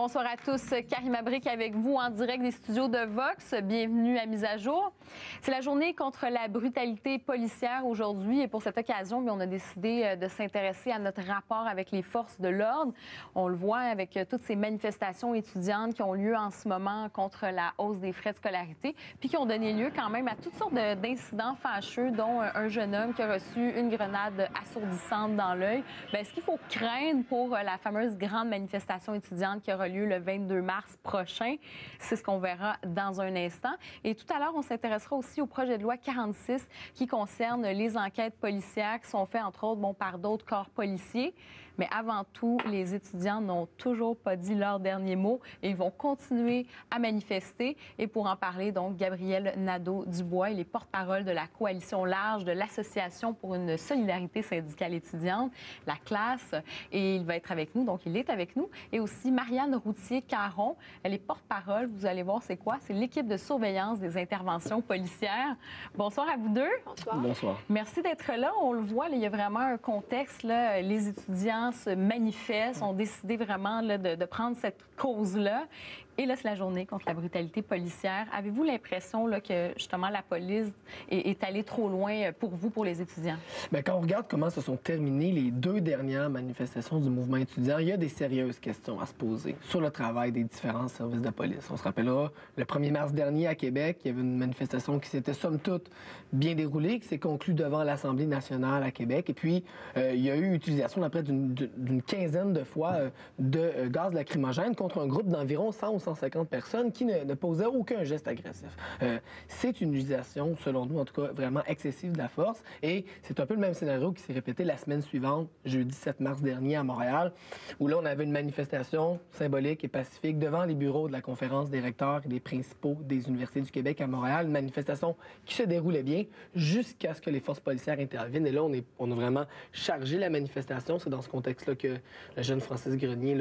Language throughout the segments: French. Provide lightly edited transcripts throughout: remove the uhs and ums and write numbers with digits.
Bonsoir à tous. Karima Brick avec vous en direct des studios de Vox. Bienvenue à Mise à jour. C'est la journée contre la brutalité policière aujourd'hui et pour cette occasion, on a décidé de s'intéresser à notre rapport avec les forces de l'ordre. On le voit avec toutes ces manifestations étudiantes qui ont lieu en ce moment contre la hausse des frais de scolarité puis qui ont donné lieu quand même à toutes sortes d'incidents fâcheux, dont un jeune homme qui a reçu une grenade assourdissante dans l'œil. Est-ce qu'il faut craindre pour la fameuse grande manifestation étudiante qui aura lieu le 22 mars prochain? C'est ce qu'on verra dans un instant. Et tout à l'heure, on s'intéressera aussi au projet de loi 46 qui concerne les enquêtes policières qui sont faites, entre autres, par d'autres corps policiers. Mais avant tout, les étudiants n'ont toujours pas dit leur dernier mot et ils vont continuer à manifester. Et pour en parler, donc, Gabriel Nadeau-Dubois, il est porte-parole de la coalition large de l'Association pour une solidarité syndicale étudiante, la classe. Et il va être avec nous, donc il est avec nous. Et aussi Marianne Routier-Caron, elle est porte-parole, vous allez voir c'est quoi, c'est l'équipe de surveillance des interventions policières. Bonsoir à vous deux. Bonsoir. Bonsoir. Merci d'être là. On le voit, là, il y a vraiment un contexte, là, les étudiants se manifestent, ont décidé vraiment là, de prendre cette cause-là. Et là, c'est la journée contre la brutalité policière. Avez-vous l'impression là, que, justement, la police est allée trop loin pour vous, pour les étudiants? Bien, quand on regarde comment se sont terminées les deux dernières manifestations du mouvement étudiant, il y a des sérieuses questions à se poser sur le travail des différents services de police. On se rappellera, le 1er mars dernier à Québec, il y avait une manifestation qui s'était, somme toute, bien déroulée, qui s'est conclue devant l'Assemblée nationale à Québec. Et puis, il y a eu utilisation d'après d'une quinzaine de fois de gaz lacrymogène contre un groupe d'environ 100 ou 150 personnes qui ne posaient aucun geste agressif. C'est une utilisation, selon nous, en tout cas, vraiment excessive de la force. Et c'est un peu le même scénario qui s'est répété la semaine suivante, jeudi 7 mars dernier à Montréal, où là, on avait une manifestation symbolique et pacifique devant les bureaux de la conférence des recteurs et des principaux des universités du Québec à Montréal. Une manifestation qui se déroulait bien jusqu'à ce que les forces policières interviennent. Et là, on a vraiment chargé la manifestation. C'est dans ce contexte-là que le jeune Francis Grenier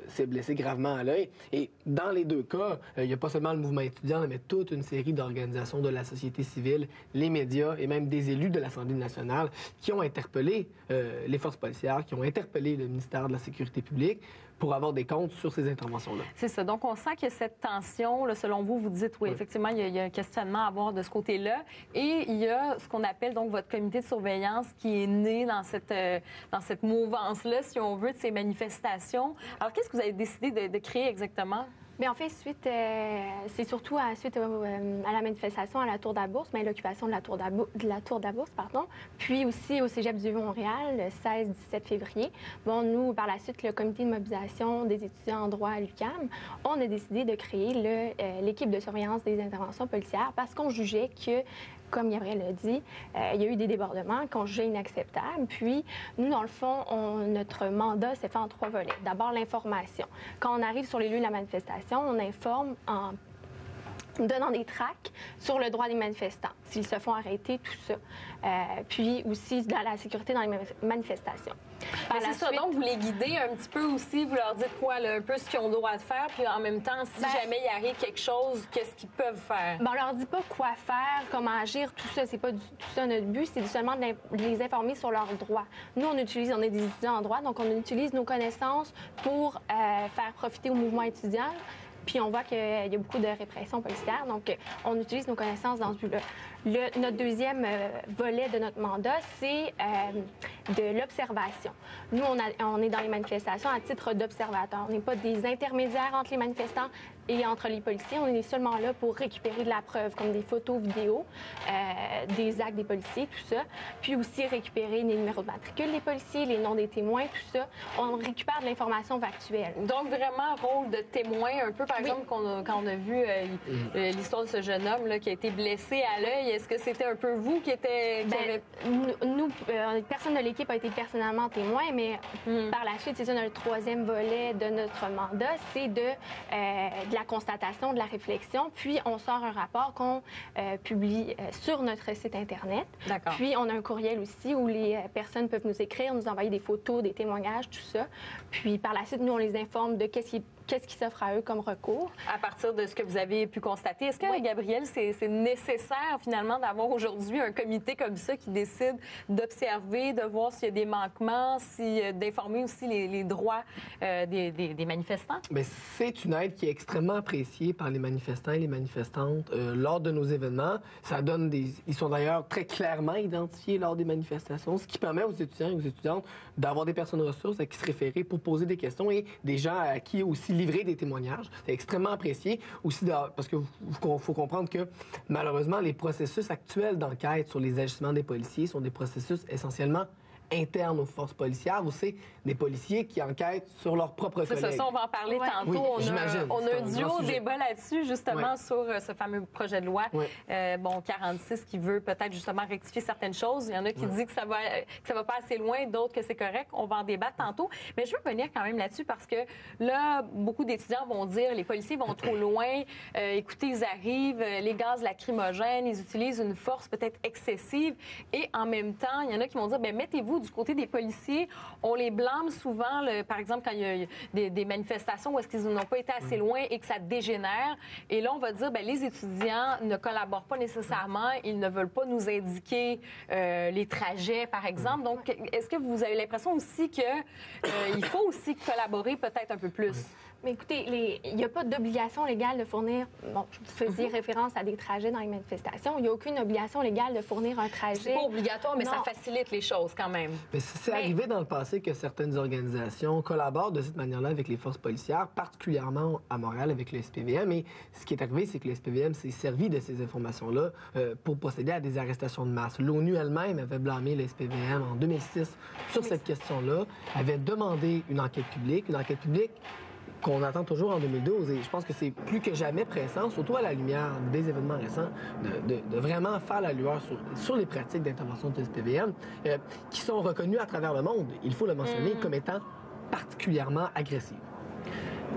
s'est blessé gravement à l'œil. Et dans les deux cas, il n'y a pas seulement le mouvement étudiant, mais toute une série d'organisations de la société civile, les médias et même des élus de l'Assemblée nationale qui ont interpellé les forces policières, qui ont interpellé le ministère de la Sécurité publique pour avoir des comptes sur ces interventions-là. C'est ça. Donc, on sent qu'il y a cette tension. Là, selon vous, vous dites, oui, effectivement, il y a un questionnement à avoir de ce côté-là. Et il y a ce qu'on appelle donc votre comité de surveillance qui est né dans cette mouvance-là, si on veut, de ces manifestations. Alors, qu'est-ce que vous avez décidé de créer exactement? Bien, en fait, c'est surtout suite à la manifestation à la Tour de la Bourse, mais l'occupation de la Tour de la Bourse, puis aussi au Cégep du Vieux-Montréal, le 16-17 février. Bon, nous, par la suite, le comité de mobilisation des étudiants en droit à l'UQAM, on a décidé de créer l'équipe de surveillance des interventions policières parce qu'on jugeait que, comme Gabriel l'a dit, il y a eu des débordements qu'on jugeait inacceptables. Puis, nous, dans le fond, notre mandat s'est fait en 3 volets. D'abord, l'information. Quand on arrive sur les lieux de la manifestation, on informe en donnant des tracts sur le droit des manifestants, s'ils se font arrêter, tout ça. Puis aussi dans la sécurité dans les manifestations. C'est ça, donc vous les guidez un petit peu aussi, vous leur dites quoi, là, un peu ce qu'ils ont le droit de faire, puis en même temps, si jamais il arrive quelque chose, qu'est-ce qu'ils peuvent faire? On leur dit pas quoi faire, comment agir, tout ça, c'est pas tout ça notre but, c'est seulement de les informer sur leurs droits. Nous, on est des étudiants en droit, donc on utilise nos connaissances pour faire profiter au mouvement étudiant. Puis on voit qu'il y a beaucoup de répression policière, donc on utilise nos connaissances dans ce but-là. Notre deuxième volet de notre mandat, c'est de l'observation. Nous, on est dans les manifestations à titre d'observateur. On n'est pas des intermédiaires entre les manifestants et entre les policiers. On est seulement là pour récupérer de la preuve, comme des photos, vidéos, des actes des policiers, tout ça. Puis aussi récupérer les numéros de matricule des policiers, les noms des témoins, tout ça. On récupère de l'information factuelle. Donc, vraiment, rôle de témoin, un peu, par exemple, quand on a vu l'histoire de ce jeune homme là, qui a été blessé à l'œil. Est-ce que c'était un peu vous qui était... Nous, personne de l'équipe a été personnellement témoin, mais par la suite, c'est ça notre troisième volet de notre mandat, c'est de la constatation, de la réflexion. Puis, on sort un rapport qu'on publie sur notre site Internet. D'accord. Puis, on a un courriel aussi où les personnes peuvent nous écrire, nous envoyer des photos, des témoignages, tout ça. Puis, par la suite, nous, on les informe de qu'est-ce qu'est-ce qui s'offre à eux comme recours. À partir de ce que vous avez pu constater, est-ce que, Gabrielle, c'est nécessaire finalement d'avoir aujourd'hui un comité comme ça qui décide d'observer, de voir s'il y a des manquements, d'informer aussi les droits des manifestants? Bien, c'est une aide qui est extrêmement appréciée par les manifestants et les manifestantes lors de nos événements. Ça donne ils sont d'ailleurs très clairement identifiés lors des manifestations, ce qui permet aux étudiants et aux étudiantes d'avoir des personnes ressources à qui se référer pour poser des questions et des gens à qui aussi livrer des témoignages. C'est extrêmement apprécié aussi parce que faut comprendre que malheureusement les processus actuels d'enquête sur les agissements des policiers sont des processus essentiellement internes aux forces policières où c'est des policiers qui enquêtent sur leurs propres collègues. C'est ça, on va en parler tantôt. Oui, on a un duo débat là-dessus, justement, sur ce fameux projet de loi 46 qui veut peut-être justement rectifier certaines choses. Il y en a qui disent que ça va pas assez loin, d'autres que c'est correct. On va en débattre tantôt. Mais je veux revenir quand même là-dessus parce que là, beaucoup d'étudiants vont dire les policiers vont trop loin. Écoutez, ils arrivent, les gaz lacrymogènes, ils utilisent une force peut-être excessive. Et en même temps, il y en a qui vont dire, bien, mettez-vous du côté des policiers. On les blâme souvent, par exemple, quand il y a des manifestations où est-ce qu'ils n'ont pas été assez loin et que ça dégénère. Et là, on va dire, bien, les étudiants ne collaborent pas nécessairement. Ils ne veulent pas nous indiquer les trajets, par exemple. Donc, est-ce que vous avez l'impression aussi qu'il faut aussi collaborer peut-être un peu plus? Mais écoutez, il n'y a pas d'obligation légale de fournir... Bon, je faisais référence à des trajets dans les manifestations. Il n'y a aucune obligation légale de fournir un trajet. C'est pas obligatoire, mais ça facilite les choses quand même. Mais c'est arrivé dans le passé que certaines organisations collaborent de cette manière-là avec les forces policières, particulièrement à Montréal avec le SPVM. Et ce qui est arrivé, c'est que le SPVM s'est servi de ces informations-là pour procéder à des arrestations de masse. L'ONU elle-même avait blâmé le SPVM en 2006 sur cette question-là, avait demandé une enquête publique qu'on attend toujours en 2012. Et je pense que c'est plus que jamais pressant, surtout à la lumière des événements récents, de vraiment faire la lueur sur les pratiques d'intervention du SPVM qui sont reconnues à travers le monde, il faut le mentionner, comme étant particulièrement agressives.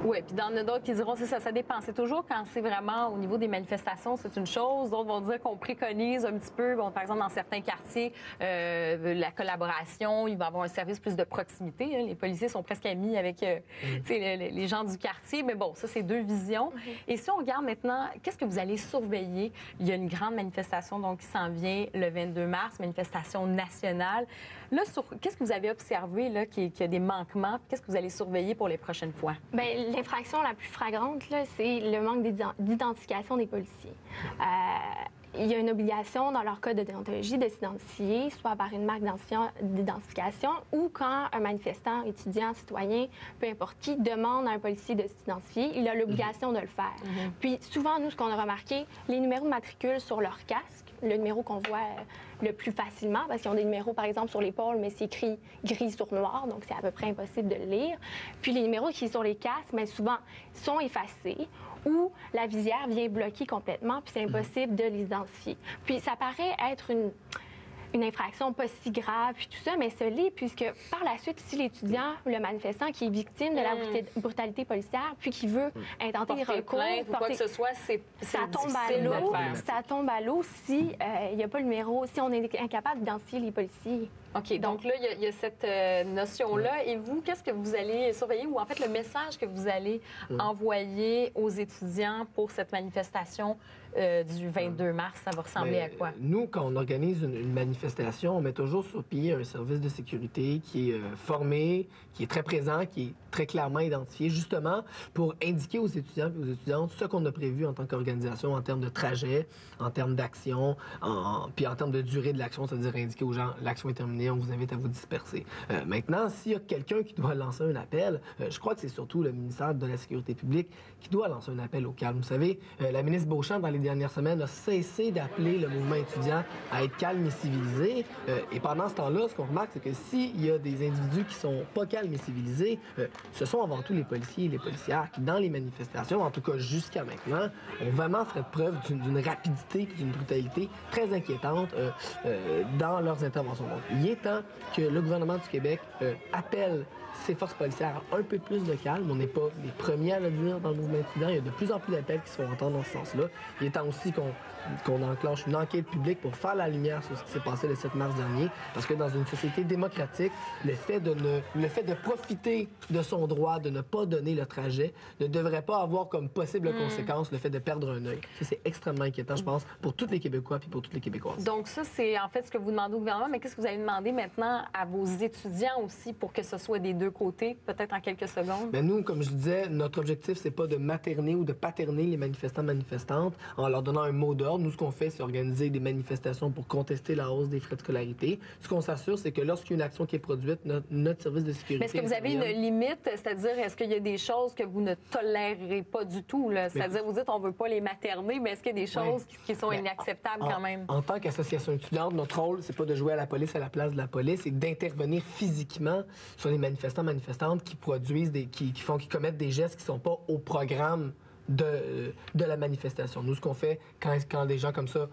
Oui, puis dans d'autres qui diront, c'est ça dépend. C'est toujours quand c'est vraiment au niveau des manifestations, c'est une chose. D'autres vont dire qu'on préconise un petit peu, par exemple, dans certains quartiers, la collaboration, il va y avoir un service plus de proximité. Hein. Les policiers sont presque amis avec les gens du quartier. Mais bon, ça, c'est deux visions. Et si on regarde maintenant, qu'est-ce que vous allez surveiller? Il y a une grande manifestation donc, qui s'en vient le 22 mars, manifestation nationale. Là, qu'est-ce que vous avez observé là, qu'il y a des manquements? Qu'est-ce que vous allez surveiller pour les prochaines fois? Bien, l'infraction la plus flagrante, c'est le manque d'identification des policiers. Il y a une obligation, dans leur code de déontologie, de s'identifier, soit par une marque d'identification ou quand un manifestant, étudiant, citoyen, peu importe qui, demande à un policier de s'identifier, il a l'obligation de le faire. Puis souvent, nous, ce qu'on a remarqué, les numéros de matricule sur leur casque, le numéro qu'on voit le plus facilement, parce qu'ils ont des numéros, par exemple, sur l'épaule, mais c'est écrit gris sur noir, donc c'est à peu près impossible de le lire. Puis les numéros qui sont sur les casques, mais souvent, sont effacés ou la visière vient bloquer complètement, puis c'est impossible de les identifier. Puis ça paraît être une infraction pas si grave, puis tout ça, mais ce l'est, puisque par la suite, si l'étudiant ou le manifestant qui est victime de la brutalité policière, puis qui veut intenter des recours, quoi que ce soit, ça tombe à l'eau si il n'y a pas le numéro, si on est incapable d'identifier les policiers. OK. Donc là, il y a cette notion-là. Et vous, qu'est-ce que vous allez surveiller ou en fait le message que vous allez envoyer aux étudiants pour cette manifestation du 22 mars, ça va ressembler à quoi? Nous, quand on organise une manifestation, on met toujours sur pied un service de sécurité qui est formé, qui est très présent, qui est très clairement identifié, justement pour indiquer aux étudiants et aux étudiantes ce qu'on a prévu en tant qu'organisation en termes de trajet, en termes d'action, puis en termes de durée de l'action, c'est-à-dire indiquer aux gens l'action est terminée, on vous invite à vous disperser. Maintenant, s'il y a quelqu'un qui doit lancer un appel, je crois que c'est surtout le ministère de la Sécurité publique qui doit lancer un appel au calme. Vous savez, la ministre Beauchamp, dans les dernières semaines, a cessé d'appeler le mouvement étudiant à être calme et civilisé. Et pendant ce temps-là, ce qu'on remarque, c'est que s'il y a des individus qui sont pas calmes et civilisés, ce sont avant tout les policiers et les policières qui, dans les manifestations, en tout cas jusqu'à maintenant, ont vraiment fait preuve d'une rapidité et d'une brutalité très inquiétante dans leurs interventions. Donc, il est temps que le gouvernement du Québec appelle ces forces policières à un peu plus de calme. On n'est pas les premiers à le dire dans le mouvement étudiant. Il y a de plus en plus d'appels qui se font entendre dans ce sens-là. Il est temps aussi qu'on enclenche une enquête publique pour faire la lumière sur ce qui s'est passé le 7 mars dernier. Parce que dans une société démocratique, le fait de profiter de son droit de ne pas donner le trajet ne devrait pas avoir comme possible conséquence le fait de perdre un œil. Ça, c'est extrêmement inquiétant, je pense, pour tous les Québécois puis pour toutes les Québécoises. Donc ça, c'est en fait ce que vous demandez au gouvernement, mais qu'est-ce que vous allez demander maintenant à vos étudiants aussi pour que ce soit des deux côtés, peut-être en quelques secondes? Bien, nous, comme je disais, notre objectif, c'est pas de materner ou de paterner les manifestants-manifestantes en leur donnant un mot d'ordre. Nous, ce qu'on fait, c'est organiser des manifestations pour contester la hausse des frais de scolarité. Ce qu'on s'assure, c'est que lorsqu'il y a une action qui est produite, notre service de sécurité... Mais est-ce que vous avez une limite? C'est-à-dire, est-ce qu'il y a des choses que vous ne tolérez pas du tout? C'est-à-dire, vous dites, on veut pas les materner, mais est-ce qu'il y a des choses qui sont inacceptables quand même? En tant qu'association étudiante, notre rôle, c'est pas de jouer à la police à la place de la police, c'est d'intervenir physiquement sur les manifestants-manifestantes qui produisent, qui commettent des gestes qui sont pas au programme de la manifestation. Nous, ce qu'on fait quand des gens comme ça,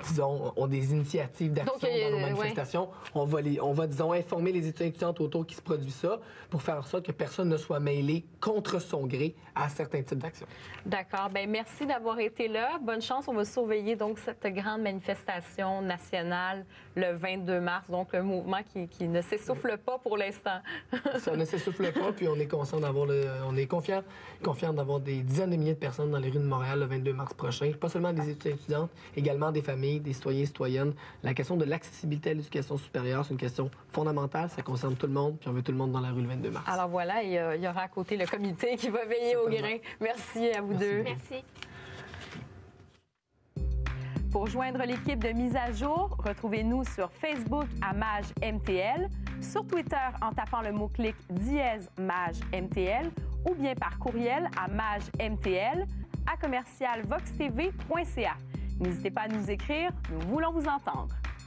disons, ont des initiatives d'action dans nos manifestations, on va, disons, informer les étudiants et étudiantes autour qui se produit ça pour faire en sorte que personne ne soit mêlé contre son gré à certains types d'actions. D'accord. Bien, merci d'avoir été là. Bonne chance. On va surveiller donc cette grande manifestation nationale le 22 mars, donc le mouvement qui ne s'essouffle pas pour l'instant. Ça ne s'essouffle pas, puis on est conscient d'avoir on est confiant d'avoir des dizaines de milliers de personnes dans les rues de Montréal le 22 mars prochain. Pas seulement des étudiants et étudiantes, également des familles, des citoyens et citoyennes. La question de l'accessibilité à l'éducation supérieure, c'est une question fondamentale. Ça concerne tout le monde, puis on veut tout le monde dans la rue le 22 mars. Alors voilà, il y aura à côté le comité qui va veiller au grain. Merci à vous deux. Merci. Pour joindre l'équipe de Mise à jour, retrouvez-nous sur Facebook à MAJ-MTL, sur Twitter en tapant le mot-clic #MAJ-MTL ou bien par courriel à majmtl@voxtv.ca. N'hésitez pas à nous écrire, nous voulons vous entendre.